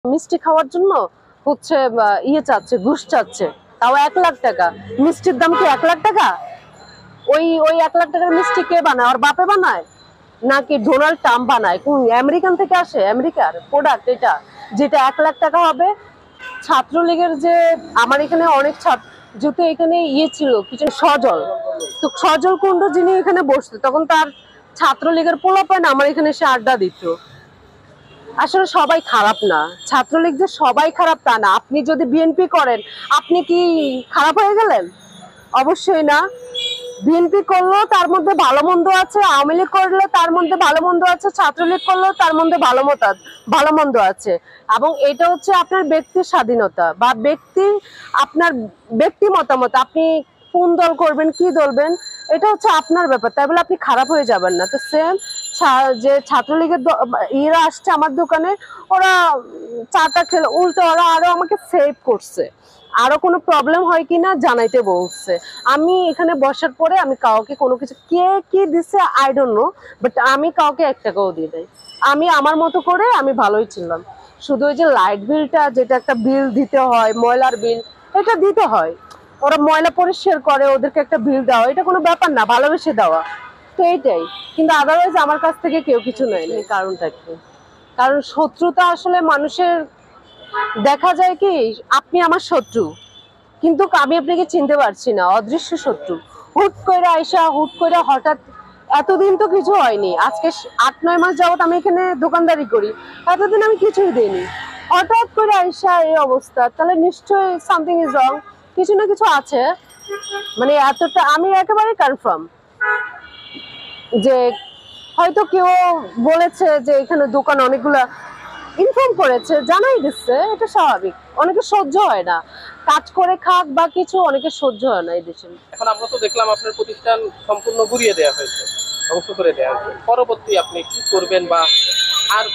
মিষ্টি খাওয়ার জন্য হচ্ছে ইয়ে চাচ্ছে, ঘুষ চাচ্ছে, তাও 1 লাখ টাকা। মিষ্টির দাম কি 1 লাখ টাকা? ওই ওই 1 লাখ টাকার মিষ্টি কে বানায়? ওর বাপে বানায় নাকি ডোনাল্ড ট্রাম্প বানায়? কোন আমেরিকান থেকে আসে? আমেরিকার প্রোডাক্ট এটা, যেটা 1 লাখ টাকা হবে। ছাত্রলীগের যে আমার এখানে অনেক ছাত্র, যেহেতু এখানে ইয়ে ছিল কিছু সজল, তো সজল কুণ্ড যিনি এখানে বসতো তখন তার ছাত্রলীগের পোলাপান আমার এখানে এসে আড্ডা দিত। আসলে সবাই খারাপ না, ছাত্রলীগ যে সবাই খারাপ তা না। আপনি যদি বিএনপি করেন আপনি কি খারাপ হয়ে গেলেন? অবশ্যই না। বিএনপি করলেও তার মধ্যে ভালো মন্দ আছে, আওয়ামী লীগ করলেও তার মধ্যে ভালো মন্দ আছে, ছাত্রলীগ করলেও তার মধ্যে ভালো মন্দ আছে। এবং এটা হচ্ছে আপনার ব্যক্তির স্বাধীনতা বা আপনার ব্যক্তি মতামত। আপনি কোন দল করবেন, কি দলবেন, এটা হচ্ছে আপনার ব্যাপার। তাই বলে আপনি খারাপ হয়ে যাবেন না। তো সেম যে ছাত্রলীগের এরা আসছে আমার দোকানে, ওরা চাটা খেলে উল্টো ওরা আরো আমাকে সেভ করছে, আরো কোনো প্রবলেম হয় কিনা জানাইতে বলছে। আমি এখানে বসার পরে আমি কাউকে কোনো কিছু কে কি দিছে আই ডোন্ট নো, বাট আমি কাউকে 1 টাকাও দিয়ে দেই। আমি আমার মতো করে আমি ভালোই ছিলাম। শুধু ওই যে লাইট বিলটা, যেটা একটা বিল দিতে হয়, ময়লার বিল, এটা দিতে হয়। ওরা ময়লা পরিষ্কার করে, ওদেরকে একটা বিল দেওয়া, এটা কোনো ব্যাপার না, ভালোবেসে দেওয়া। তো এইটাই। কিন্তু আদারওয়াইজ আমার কাছ থেকে কেউ কিছু নেয়নি। কারণটা কি? কারণ শত্রুতা আসলে মানুষের, দেখা যায় কি আপনি আমার শত্রু কিন্তু আমি আপনাকে চিনতে পারছি না, অদৃশ্য শত্রু। হুট করে আইসা, হুট করে হঠাৎ, এতদিন তো কিছু হয়নি, আজকে 8-9 মাস যাবত আমি এখানে দোকানদারি করি, এতদিন আমি কিছুই দিইনি। হঠাৎ করে আইসা এই অবস্থা, তাহলে নিশ্চয়ই সামথিং ইজ রং, কিছু না কিছু আছে। মানে এতটা আমি একেবারে কনফার্ম যে হয়তো কেউ বলেছে যে এখানে দোকান অনেকগুলা ইনফর্ম করেছে, জানাই দিচ্ছে, এটা স্বাভাবিক। অনেকে সহ্য হয় না, কাজ করে খাক বা কিছু, অনেকে সহ্য হয় না এই দেশে। এখন আমরা তো দেখলাম আপনার প্রতিষ্ঠান সম্পূর্ণ ঘুরিয়ে দেওয়া হয়েছে, ধ্বংস করে দেওয়া হয়েছে। পরবর্তী আপনি কি করবেন, বা আর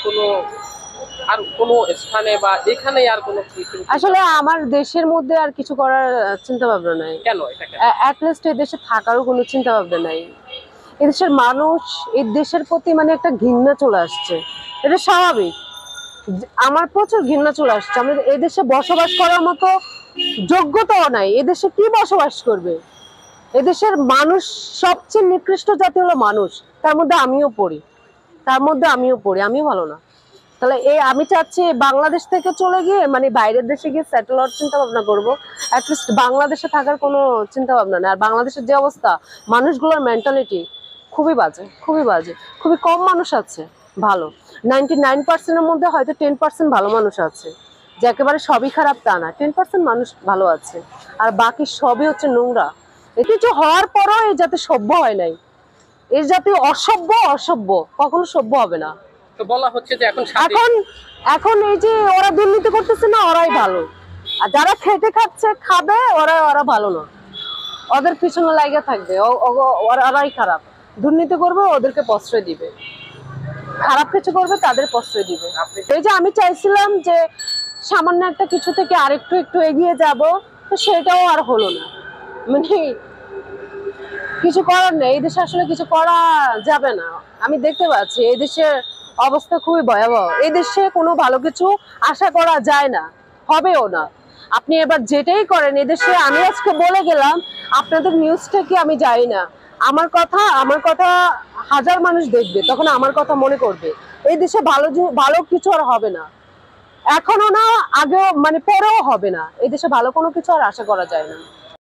কোনো স্থানে বা এখানে আর কোনো কিছু? আসলে আমার দেশের মধ্যে আর কিছু করার চিন্তা ভাবনা নাই। কেন এটা কেন? অ্যাটলিস্ট এই দেশে থাকারও কোনো চিন্তা ভাবনা নাই। এদেশের মানুষ এই দেশের প্রতি মানে একটা ঘৃণা চলে আসছে, এটা স্বাভাবিক। আমার প্রচুর ঘৃণা চলে আসছে। আমাদের এই দেশে বসবাস করার মতো যোগ্যতাও নাই। এদেশে কি বসবাস করবে? এদেশের মানুষ সবচেয়ে নিকৃষ্ট জাতি হলো মানুষ, তার মধ্যে আমিও পড়ি, আমিও ভালো না। তাহলে আমি চাচ্ছি বাংলাদেশ থেকে চলে গিয়ে মানে বাইরের দেশে গিয়ে সেটেল হওয়ার চিন্তা ভাবনা করবো। অ্যাটলিস্ট বাংলাদেশে থাকার কোনো চিন্তা ভাবনা নেই। আর বাংলাদেশের যে অবস্থা, মানুষগুলোর মেন্টালিটি খুবই বাজে, খুবই বাজে। খুবই কম মানুষ আছে ভালো। 99%-এর মধ্যে হয়তো 10% ভালো মানুষ আছে। যে একেবারে সবই খারাপ তা না, 10% মানুষ ভালো আছে, আর বাকি সবই হচ্ছে নোংরা। কিছু হওয়ার পরও এই জাতি সভ্য হয় নাই। এই জাতি অসভ্য কখনো সভ্য হবে না। তো বলা হচ্ছে যে এখন এখন এই যে ওরা দুর্নীতি করতেছে না, ওরাই ভালো। আর যারা খেটে খাচ্ছে খাবে, ওরা ভালো না, ওদের পিছনে লাগা থাকবে, ওরাই খারাপ। দুর্নীতি করবে, ওদেরকে প্রশ্রয় দিবে, খারাপ কিছু করবে তাদের প্রশ্রয় দিবে। এই যে আমি চাইছিলাম যে সামান্য একটা কিছু থেকে আরেকটু একটু এগিয়ে যাব, তো সেটাও আর হলো না। মানে কিছু করার নেই, এই দেশে আসলে কিছু করা যাবে না। আমি দেখতে পাচ্ছি এই দেশের অবস্থা খুবই ভয়াবহ। এই দেশে কোনো ভালো কিছু আশা করা যায় না, হবেও না। আপনি এবার যেটাই করেন এদেশে, আমি আজকে বলে গেলাম, আপনাদের নিউজটা কি আমি জানি না, আমার কথা 1000 মানুষ দেখবে, তখন আমার কথা মনে করবে। এই দেশে ভালো কিছু আর হবে না, এখনো না, আগেও মানে পরেও হবে না। এই দেশে ভালো কোনো কিছু আর আশা করা যায় না।